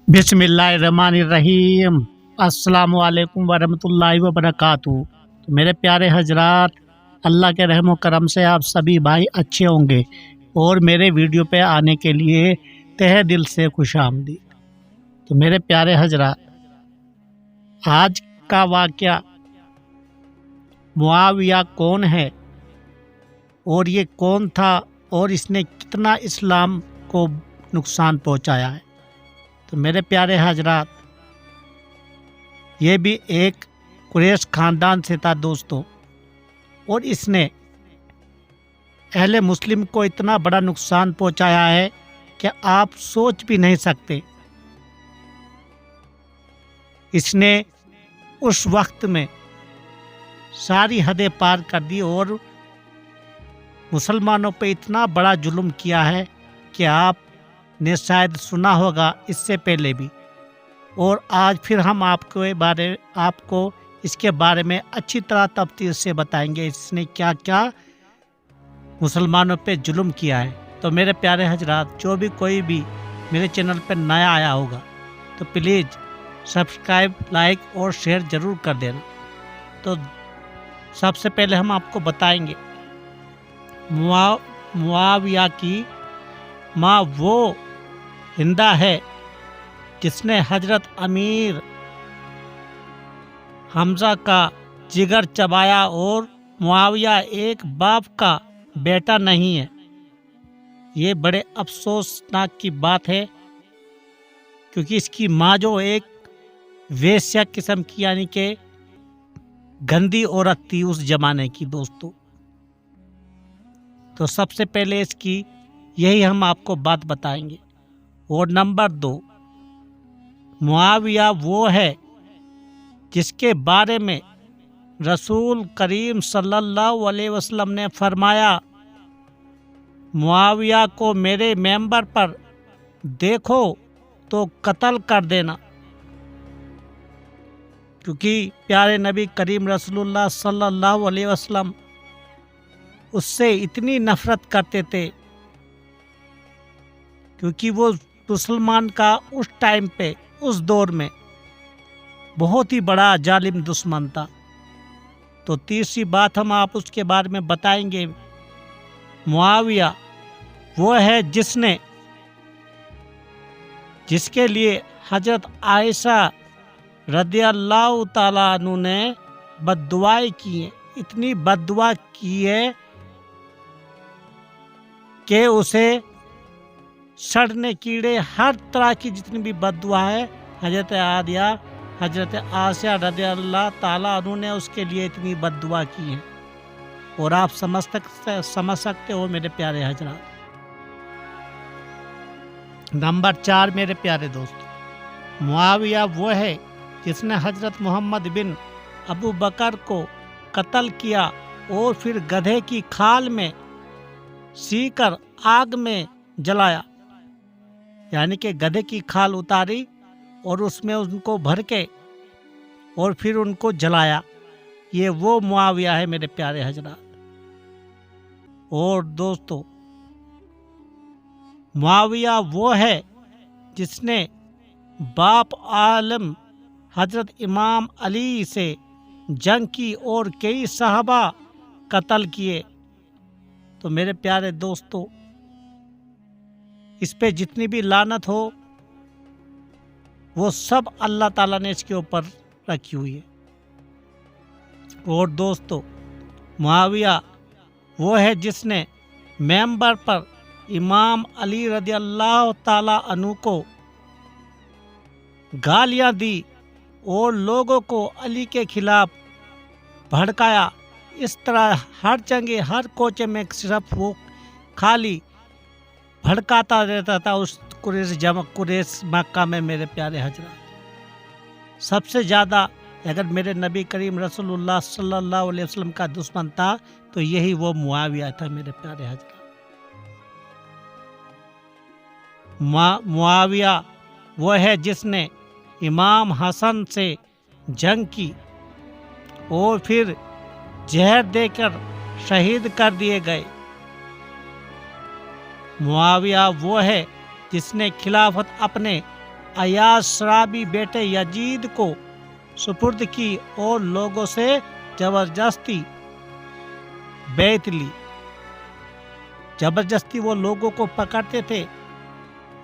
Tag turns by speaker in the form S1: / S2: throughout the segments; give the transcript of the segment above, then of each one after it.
S1: बिस्मिल्लाहिर्रहमानिर्रहीम। अस्सलाम वालेकुम वरहमतुल्लाहि वबरकातुहू। तो मेरे प्यारे हजरात, अल्लाह के रहम करम से आप सभी भाई अच्छे होंगे और मेरे वीडियो पे आने के लिए तहे दिल से खुश आमदीद। तो मेरे प्यारे हजरात, आज का वाक़या मुआविया कौन है और ये कौन था और इसने कितना इस्लाम को नुकसान पहुंचाया है। तो मेरे प्यारे हजरात, ये भी एक कुरैश ख़ानदान से था दोस्तों, और इसने अहले मुस्लिम को इतना बड़ा नुकसान पहुंचाया है कि आप सोच भी नहीं सकते। इसने उस वक्त में सारी हदें पार कर दी और मुसलमानों पे इतना बड़ा जुल्म किया है कि आपने शायद सुना होगा इससे पहले भी। और आज फिर हम आपको इसके बारे में अच्छी तरह तफसील से बताएंगे इसने क्या क्या मुसलमानों पे जुल्म किया है। तो मेरे प्यारे हजरात, जो भी कोई भी मेरे चैनल पर नया आया होगा तो प्लीज़ सब्सक्राइब, लाइक और शेयर ज़रूर कर देना। तो सबसे पहले हम आपको बताएंगे मुआविया की माँ वो हिंदा है जिसने हजरत अमीर हमजा का जिगर चबाया, और मुआविया एक बाप का बेटा नहीं है। ये बड़े अफसोसनाक की बात है, क्योंकि इसकी माँ जो एक वेश्या किस्म की यानी कि गंदी औरत थी उस जमाने की दोस्तों। तो सबसे पहले इसकी यही हम आपको बात बताएंगे। और नंबर 2, मुआविया वो है जिसके बारे में रसूल करीम सल्लल्लाहु अलैहि वसल्लम ने फरमाया, मुआविया को मेरे मेंबर पर देखो तो कत्ल कर देना। क्योंकि प्यारे नबी करीम रसूलुल्लाह सल्लल्लाहु अलैहि वसल्लम उससे इतनी नफरत करते थे, क्योंकि वो मुसलमान का उस टाइम पे उस दौर में बहुत ही बड़ा जालिम दुश्मन था। तो तीसरी बात हम आप उसके बारे में बताएंगे, मुआविया वो है जिसके लिए हजरत आयशा रदियल्लाहु ताला अन्हु ने बद्दुआएं की है। इतनी बद्दुआ की है कि उसे सड़ने कीड़े हर तरह की जितनी भी बद्दुआ है, हजरत आसिया रदियल्लाहु ताला अन्हु ने उसके लिए इतनी बद्दुआ की है। और आप समझ सकते हो मेरे प्यारे हजरात। नंबर 4 मेरे प्यारे दोस्तों, मुआविया वो है जिसने हजरत मोहम्मद बिन अबू बकर को कत्ल किया और फिर गधे की खाल में सीकर आग में जलाया। यानी कि गधे की खाल उतारी और उसमें उनको भर के और फिर उनको जलाया। ये वो मुआविया है मेरे प्यारे हजरात। और दोस्तों, मुआविया वो है जिसने बाप आलम हजरत इमाम अली से जंग की और कई सहाबा कत्ल किए। तो मेरे प्यारे दोस्तों, इस पे जितनी भी लानत हो वो सब अल्लाह ताला ने इसके ऊपर रखी हुई है। और दोस्तों, मुआविया वो है जिसने मेंबर पर इमाम अली रदियल्लाहु ताला अन्हु को गालियां दी और लोगों को अली के खिलाफ भड़काया। इस तरह हर जगह हर कोचे में सिर्फ वो खाली भड़काता रहता था उस कुरैश मक्का में। मेरे प्यारे हजरात, सबसे ज़्यादा अगर मेरे नबी करीम रसूलुल्लाह सल्लल्लाहु अलैहि वसल्लम का दुश्मन था तो यही वो मुआविया था मेरे प्यारे हजरात। मुआविया वो है जिसने इमाम हसन से जंग की और फिर जहर देकर शहीद कर दिए गए। मुआविया वो है जिसने खिलाफत अपने अयाज शराबी बेटे यजीद को सुपुर्द की और लोगों से जबरदस्ती बैत ली। जबरदस्ती वो लोगों को पकड़ते थे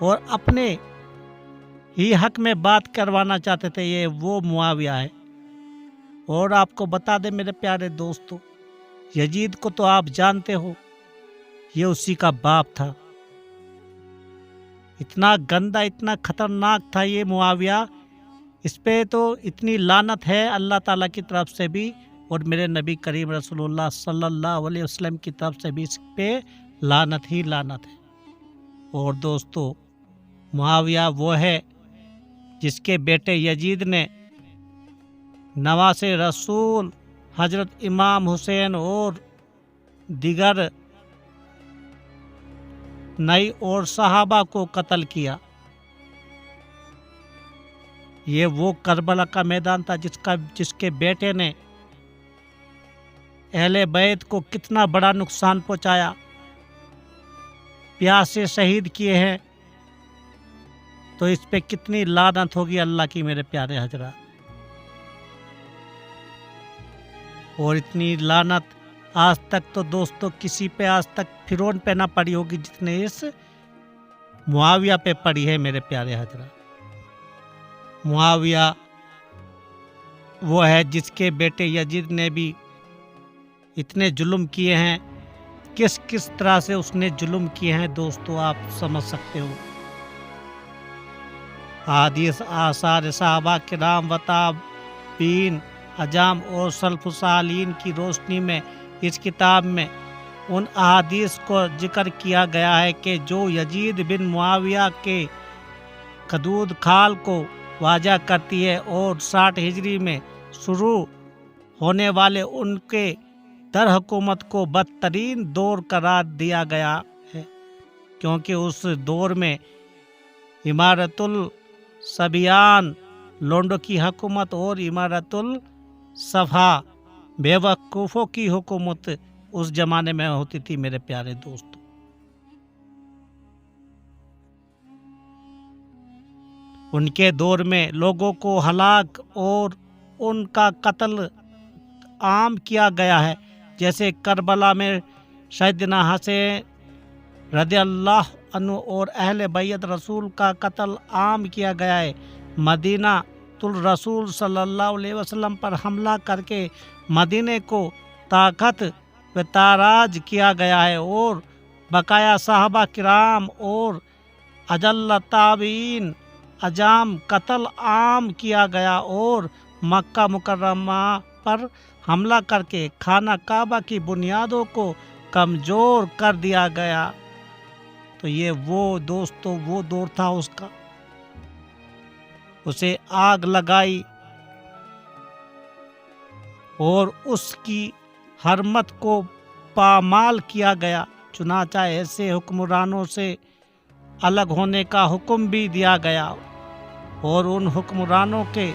S1: और अपने ही हक में बात करवाना चाहते थे। ये वो मुआविया है। और आपको बता दें मेरे प्यारे दोस्तों, यजीद को तो आप जानते हो, ये उसी का बाप था। इतना गंदा, इतना खतरनाक था ये मुआविया। इस पे तो इतनी लानत है अल्लाह ताला की तरफ से भी और मेरे नबी करीम रसूलुल्लाह सल्लल्लाहु अलैहि वसल्लम की तरफ से भी इस पे लानत ही लानत है। और दोस्तों, मुआविया वो है जिसके बेटे यजीद ने नवासे रसूल हजरत इमाम हुसैन और दिगर नई और सहाबा को कत्ल किया। ये वो करबला का मैदान था जिसके बेटे ने अहले बैत को कितना बड़ा नुकसान पहुंचाया, प्यास से शहीद किए हैं। तो इस पे कितनी लानत होगी अल्लाह की मेरे प्यारे हजरात। और इतनी लानत आज तक तो दोस्तों किसी पे आज तक फिरौन पे ना पड़ी होगी जितने इस मुआविया पे पड़ी है मेरे प्यारे हजरात। मुआविया वो है जिसके बेटे यजीद ने भी इतने जुल्म किए हैं। किस किस तरह से उसने जुल्म किए हैं दोस्तों, आप समझ सकते हो। हादीस आसार सहाबा किराम वताबीन अजाम और सल्फुसालीन की रोशनी में इस किताब में उन अहादीस को जिक्र किया गया है कि जो यजीद बिन मुआविया के कदूद खाल को वाजा करती है और 60 हिजरी में शुरू होने वाले उनके दर हुकूमत को बदतरीन दौर करार दिया गया है, क्योंकि उस दौर में इमारतुल सबियान लोंडो की हुकूमत और इमारतुल सफा बेवकूफ़ों की हुकूमत उस जमाने में होती थी मेरे प्यारे दोस्तों। उनके दौर में लोगों को हलाक और उनका कत्ल आम किया गया है। जैसे करबला में सैयदना हसैन रज़ियल्लाहु अन्हु और अहले बैत रसूल का कत्ल आम किया गया है। मदीना तुल रसूल सल्लल्लाहु अलैहि वसल्लम पर हमला करके मदीने को ताकत व ताराज किया गया है और बकाया साहबा किराम और अजल्ल ताबीन अजाम कत्ल आम किया गया और मक्का मुकर्रमा पर हमला करके खाना काबा की बुनियादों को कमज़ोर कर दिया गया। तो ये वो दोस्तों वो दौर था उसका। उसे आग लगाई और उसकी हरमत को पामाल किया गया। चुनाचा ऐसे हुक्मरानों से अलग होने का हुक्म भी दिया गया और उन हुक्मरानों के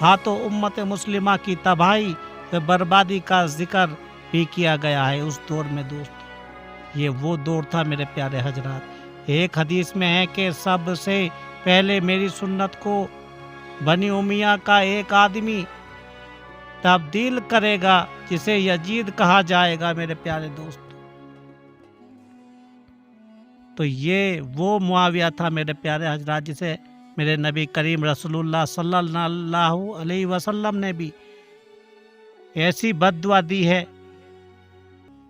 S1: हाथों उम्मत मुस्लिमा की तबाही व बर्बादी का जिक्र भी किया गया है उस दौर में दोस्तों। ये वो दौर था मेरे प्यारे हजरात। एक हदीस में है कि सबसे पहले मेरी सुन्नत को बनी उमिया का एक आदमी तब्दील करेगा जिसे यजीद कहा जाएगा मेरे प्यारे दोस्तों। तो ये वो मुआविया था मेरे प्यारे हजरात जिसे मेरे नबी करीम रसूलुल्लाह सल्लल्लाहु अलैहि वसल्लम ने भी ऐसी बद्दुआ दी है।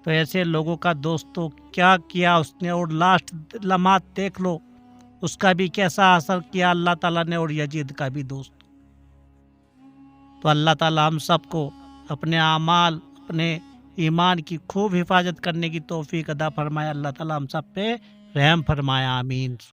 S1: तो ऐसे लोगों का दोस्तों क्या किया उसने, और लास्ट लम्हात देख लो उसका भी कैसा असर किया अल्लाह ताला ने और यजीद का भी दोस्त। तो अल्लाह ताला हम सबको अपने आमाल अपने ईमान की खूब हिफाजत करने की तौफीक अदा फरमाए। अल्लाह ताला हम सब पे रहम फरमाया, आमीन।